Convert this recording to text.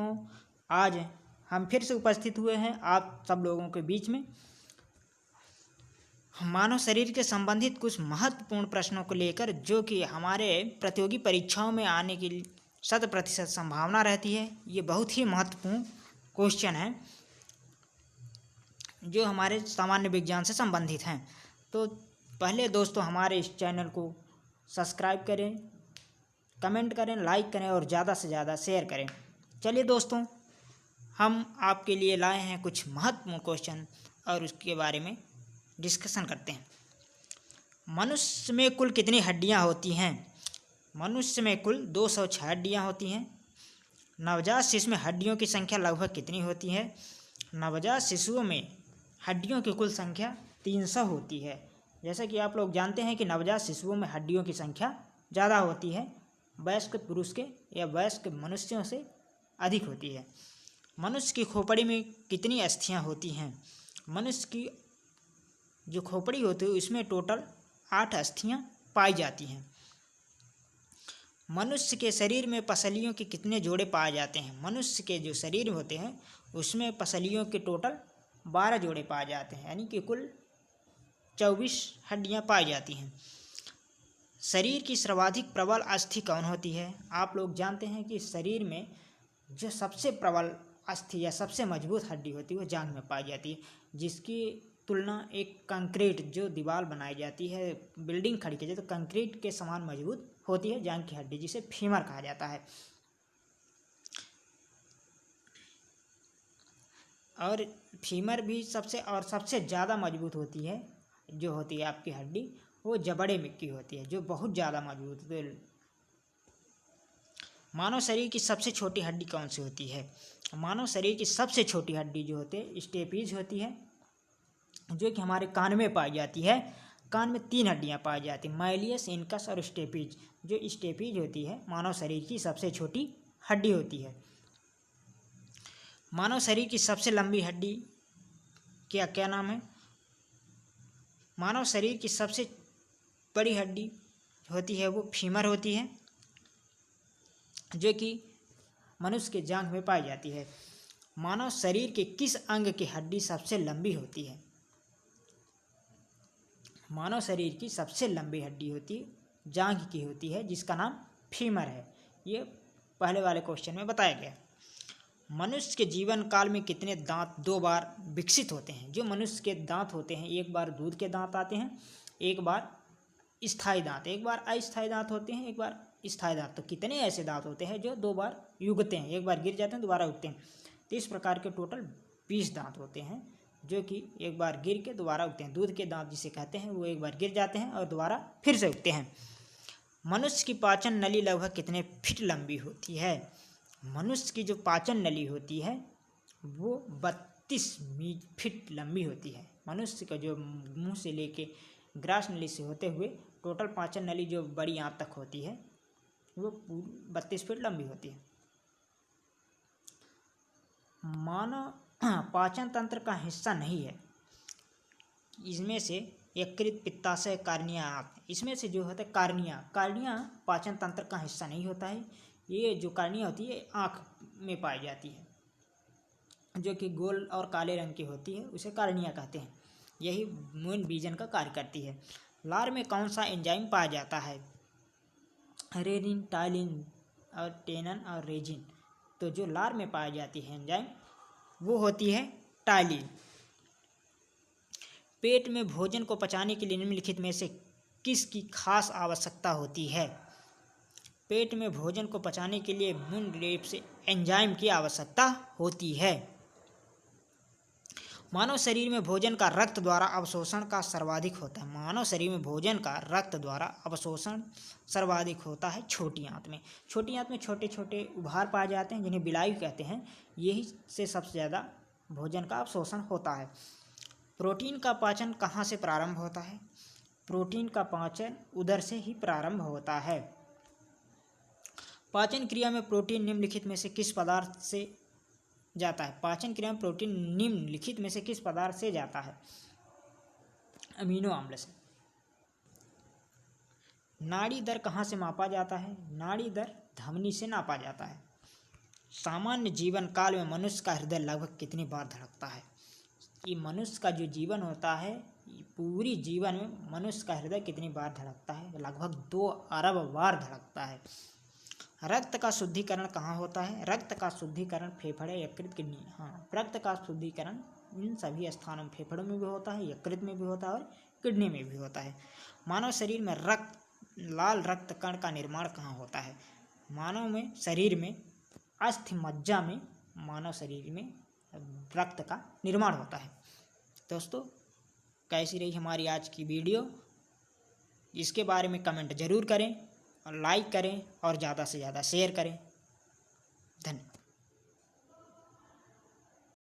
दोस्तों, आज हम फिर से उपस्थित हुए हैं आप सब लोगों के बीच में मानव शरीर के संबंधित कुछ महत्वपूर्ण प्रश्नों को लेकर, जो कि हमारे प्रतियोगी परीक्षाओं में आने की 100% संभावना रहती है। ये बहुत ही महत्वपूर्ण क्वेश्चन है जो हमारे सामान्य विज्ञान से संबंधित हैं। तो पहले दोस्तों हमारे इस चैनल को सब्सक्राइब करें, कमेंट करें, लाइक करें और ज़्यादा से ज़्यादा शेयर करें। चलिए दोस्तों, हम आपके लिए लाए हैं कुछ महत्वपूर्ण क्वेश्चन और उसके बारे में डिस्कशन करते हैं। मनुष्य में कुल कितनी हड्डियां होती हैं? मनुष्य में कुल 206 हड्डियां होती हैं। नवजात शिशु में हड्डियों की संख्या लगभग कितनी होती है? नवजात शिशुओं में हड्डियों की कुल संख्या 300 होती है। जैसा कि आप लोग जानते हैं कि नवजात शिशुओं में हड्डियों की संख्या ज़्यादा होती है, वयस्क पुरुष के या वयस्क मनुष्यों से अधिक होती है। मनुष्य की खोपड़ी में कितनी अस्थियां होती हैं? मनुष्य की जो खोपड़ी होती है उसमें टोटल 8 अस्थियां पाई जाती हैं। मनुष्य के शरीर में पसलियों के कितने जोड़े पाए जाते हैं? मनुष्य के जो शरीर होते हैं उसमें पसलियों के टोटल 12 जोड़े पाए जाते हैं, यानी कि कुल 24 हड्डियां पाई जाती हैं। शरीर की सर्वाधिक प्रबल अस्थि कौन होती है? आप लोग जानते हैं कि शरीर में जो सबसे प्रबल अस्थि या सबसे मजबूत हड्डी होती है वो जांघ में पाई जाती है, जिसकी तुलना एक कंक्रीट जो दीवार बनाई जाती है, बिल्डिंग खड़ी की जाती है तो कंक्रीट के समान मजबूत होती है जांघ की हड्डी, जिसे फीमर कहा जाता है। और फीमर भी सबसे ज़्यादा मजबूत होती है, जो होती है आपकी हड्डी, वो जबड़े में की होती है, जो बहुत ज़्यादा मजबूत होती है। मानव शरीर की सबसे छोटी हड्डी कौन सी होती है? मानव शरीर की सबसे छोटी हड्डी जो होती है स्टेपीज होती है, जो कि हमारे कान में पाई जाती है। कान में 3 हड्डियां पाई जाती हैं, माइलियस, इनकस और स्टेपीज। जो स्टेपीज होती है मानव शरीर की सबसे छोटी हड्डी होती है। मानव शरीर की सबसे लंबी हड्डी क्या नाम है? मानव शरीर की सबसे बड़ी हड्डी होती है वो फीमर होती है, जो कि मनुष्य के जांघ में पाई जाती है। मानव शरीर के किस अंग की हड्डी सबसे लंबी होती है? मानव शरीर की सबसे लंबी हड्डी होती है जांघ की होती है, जिसका नाम फीमर है। ये पहले वाले क्वेश्चन में बताया गया। मनुष्य के जीवन काल में कितने दांत 2 बार विकसित होते हैं? जो मनुष्य के दांत होते हैं, एक बार दूध के दांत आते हैं, एक बार स्थायी दांत, एक बार अस्थायी दांत होते हैं, एक बार स्थायी दांत। तो कितने ऐसे दांत होते हैं जो 2 बार युगते हैं, एक बार गिर जाते हैं दोबारा उगते हैं? तो इस प्रकार के टोटल 20 दांत होते हैं, जो कि एक बार गिर के दोबारा उगते हैं। दूध के दांत जिसे कहते हैं वो एक बार गिर जाते हैं और दोबारा फिर से उगते हैं। मनुष्य की पाचन नली लगभग कितने फीट लंबी होती है? मनुष्य की जो पाचन नली होती है वो 32 फीट लंबी होती है। मनुष्य का जो मुंह से लेके ग्रास नली से होते हुए टोटल पाचन नली जो बड़ी आंत तक होती है वो 32 फीट लंबी होती है। मानव पाचन तंत्र का हिस्सा नहीं है। इसमें से यकृत, पित्ताशय, कार्निया, आँख, इसमें से जो होता है कार्निया पाचन तंत्र का हिस्सा नहीं होता है। ये जो कार्निया होती है आँख में पाई जाती है, जो कि गोल और काले रंग की होती है, उसे कार्निया कहते हैं। यही मून बीजन का कार्य करती है। लार में कौन सा एंजाइम पाया जाता है? रेनिन, टाइलिन और टेनन और रेजिन। तो जो लार में पाई जाती है एंजाइम वो होती है टाइलिन। पेट में भोजन को पचाने के लिए निम्नलिखित में से किसकी खास आवश्यकता होती है? पेट में भोजन को पचाने के लिए मून ग्रेप से एंजाइम की आवश्यकता होती है। मानव शरीर में भोजन का रक्त द्वारा अवशोषण का सर्वाधिक होता है। मानव शरीर में भोजन का रक्त द्वारा अवशोषण सर्वाधिक होता है छोटी आंत में। छोटी आंत में छोटे छोटे उभार पाए जाते हैं जिन्हें बिलाई कहते हैं, यही से सबसे ज़्यादा भोजन का अवशोषण होता है। प्रोटीन का पाचन कहाँ से प्रारंभ होता है? प्रोटीन का पाचन उदर से ही प्रारंभ होता है। पाचन क्रिया में प्रोटीन निम्नलिखित में से किस पदार्थ से जाता है? पाचन क्रिया में प्रोटीन निम्नलिखित में से किस पदार्थ से जाता है? अमीनो अम्ल से। नाड़ी दर कहाँ से मापा जाता है? नाड़ी दर धमनी से नापा जाता है। सामान्य जीवन काल में मनुष्य का हृदय लगभग कितनी बार धड़कता है? कि मनुष्य का जो जीवन होता है, पूरी जीवन में मनुष्य का हृदय कितनी बार धड़कता है? लगभग 2 अरब बार धड़कता है। रक्त का शुद्धिकरण कहाँ होता है? रक्त का शुद्धिकरण फेफड़े, यकृत, किडनी। हाँ, रक्त का शुद्धिकरण इन सभी स्थानों में, फेफड़ों में भी होता है, यकृत में भी होता है और किडनी में भी होता है। मानव शरीर में लाल रक्त कण का निर्माण कहाँ होता है? मानव में शरीर में अस्थि मज्जा में मानव शरीर में रक्त का निर्माण होता है। दोस्तों, कैसी रही हमारी आज की वीडियो? इसके बारे में कमेंट जरूर करें और लाइक करें और ज़्यादा से ज़्यादा शेयर करें। धन्यवाद।